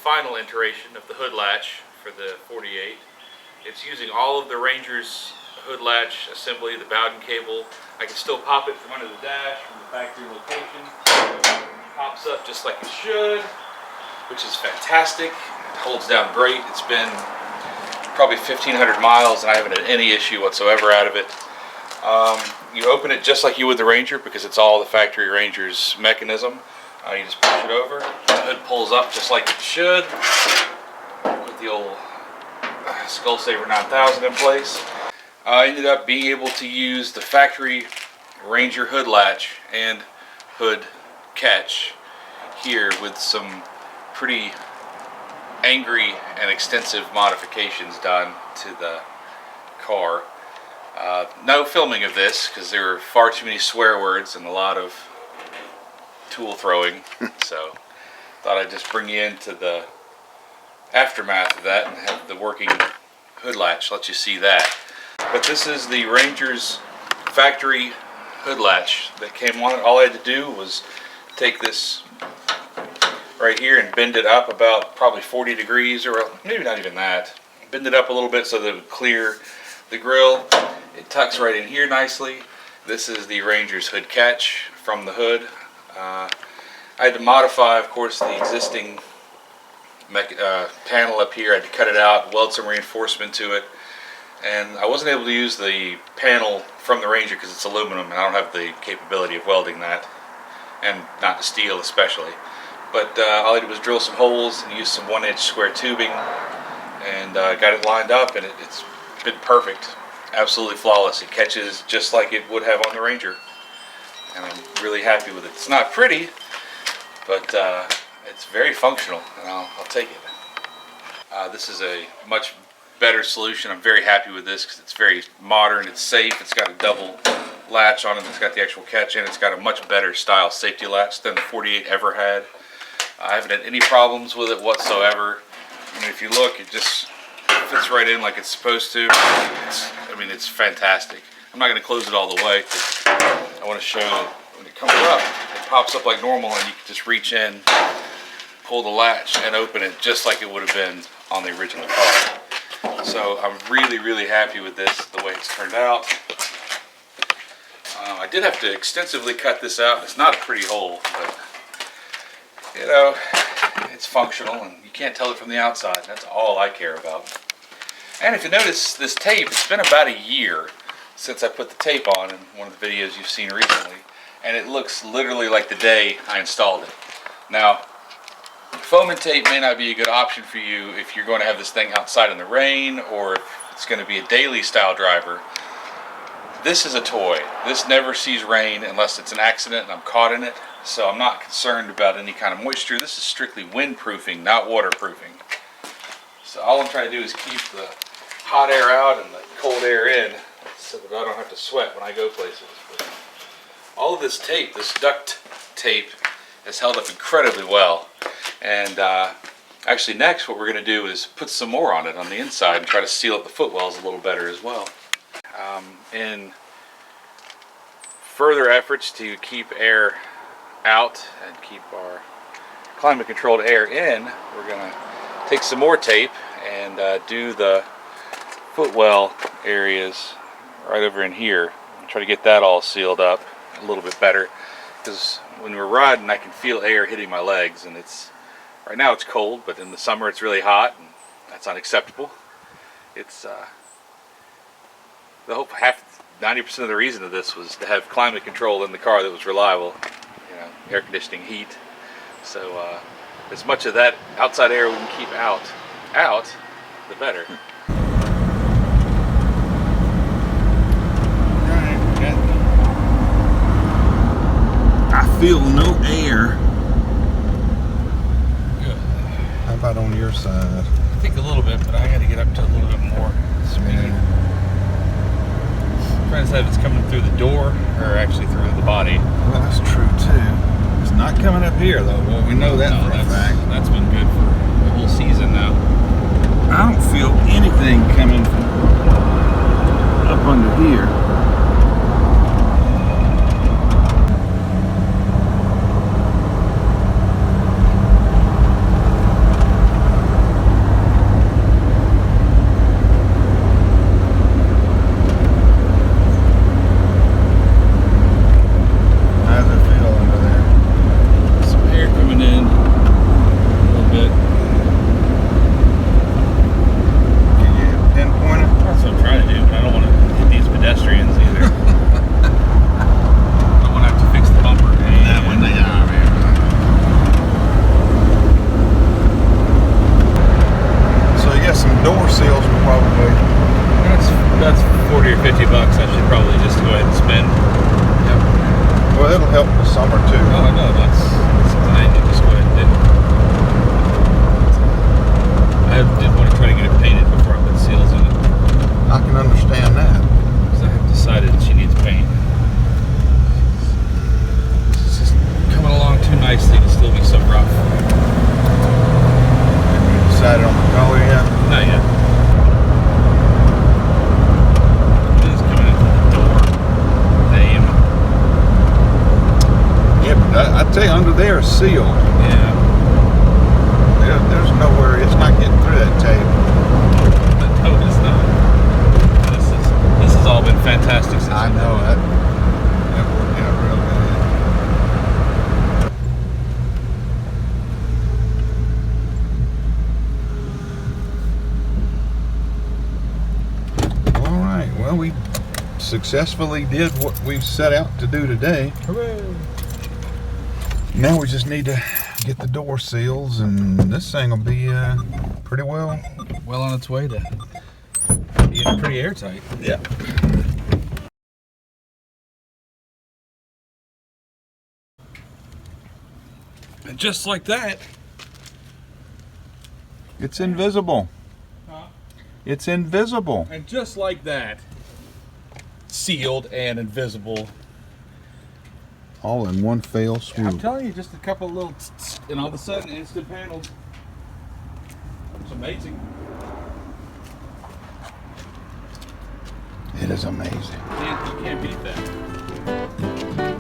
final iteration of the hood latch for the 48. It's using all of the Ranger's hood latch assembly, the Bowden cable. I can still pop it from under the dash from the factory location. Pops up just like it should, which is fantastic. It holds down great. It's been probably 1,500 miles and I haven't had any issue whatsoever out of it. You open it just like you would the Ranger because it's all the factory Ranger's mechanism. You just push it over, the hood pulls up just like it should. Put the old Skull Saver 9000 in place. I ended up being able to use the factory Ranger hood latch and hood catch here with some pretty angry and extensive modifications done to the car. No filming of this because there were far too many swear words and a lot of tool throwing, so thought I'd just bring you into the aftermath of that and have the working hood latch, let you see that. But this is the Ranger's factory hood latch that came on it. All I had to do was take this right here and bend it up about probably 40 degrees, or maybe not even that. Bend it up a little bit so that it would clear the grill. It tucks right in here nicely. This is the Ranger's hood catch from the hood. I had to modify, of course, the existing panel up here. I had to cut it out, weld some reinforcement to it, and I wasn't able to use the panel from the Ranger because it's aluminum and I don't have the capability of welding that, and not the steel especially. But all I did was drill some holes and use some 1-inch square tubing and got it lined up, and it's been perfect. Absolutely flawless. It catches just like it would have on the Ranger, and I'm really happy with it. It's not pretty, but it's very functional, and I'll take it. This is a much better solution. I'm very happy with this because it's very modern, it's safe, it's got a double latch on it, it's got the actual catch in, it's got a much better style safety latch than the 48 ever had. I haven't had any problems with it whatsoever. I mean, if you look, it just fits right in like it's supposed to. I mean, it's fantastic. I'm not going to close it all the way. I want to show you when it comes up, it pops up like normal, and you can just reach in, pull the latch, and open it just like it would have been on the original car. So I'm really, really happy with this, the way it's turned out. I did have to extensively cut this out. It's not a pretty hole, but you know, it's functional, and you can't tell it from the outside. That's all I care about. And if you notice this tape, it's been about a year since I put the tape on in one of the videos you've seen recently, and it looks literally like the day I installed it. Now, foam and tape may not be a good option for you if you're going to have this thing outside in the rain, or if it's going to be a daily style driver. This is a toy. This never sees rain unless it's an accident and I'm caught in it, so I'm not concerned about any kind of moisture. This is strictly windproofing, not waterproofing. So all I'm trying to do is keep the hot air out and the cold air in so that I don't have to sweat when I go places. But all of this tape, this duct tape, has held up incredibly well. And actually next what we're going to do is put some more on it on the inside and try to seal up the footwells a little better as well. In further efforts to keep air out and keep our climate controlled air in, we're going to take some more tape and do the footwell areas right over in here and try to get that all sealed up a little bit better, because when we're riding I can feel air hitting my legs, and it's right now it's cold, but in the summer it's really hot, and that's unacceptable. It's the hope 90% of the reason of this was to have climate control in the car that was reliable, you know, air conditioning, heat. So as much of that outside air we can keep out, the better. I feel no air. Good. How about on your side? I think a little bit, but I got to get up to a little bit more speed. I'm trying to decide if it's coming through the door or actually through the body. Well, that's true too. It's not coming up here though. Well, we know that for a fact. That's been good for the whole season now. I don't feel anything coming up under here. $50 I should probably just go ahead and spend. Yep. Well, it'll help in the summer too. Oh, I know, that's something I need to just go ahead and do. I did want to try to get it painted before I put seals in it. I can understand that. Because I have decided that she needs paint. It's just coming along too nicely to still be so rough. Have you decided on the color yet? Not yet. It's coming in the door. Name. Yeah, but I tell you, under there is sealed. Yeah. There's nowhere, it's not getting through that tape. No, it's not. This has all been fantastic since I know that. That worked out real good. All right, well, we successfully did what we set out to do today. Hooray! Now we just need to get the door seals, and this thing will be pretty well Well on its way to being pretty airtight. Yeah. And just like that. It's invisible. Huh? It's invisible. And just like that. Sealed and invisible. All in one fell I'm swoop. telling you, just a couple of little and all of a sudden instant panels. It's amazing. It is amazing. You can't beat that.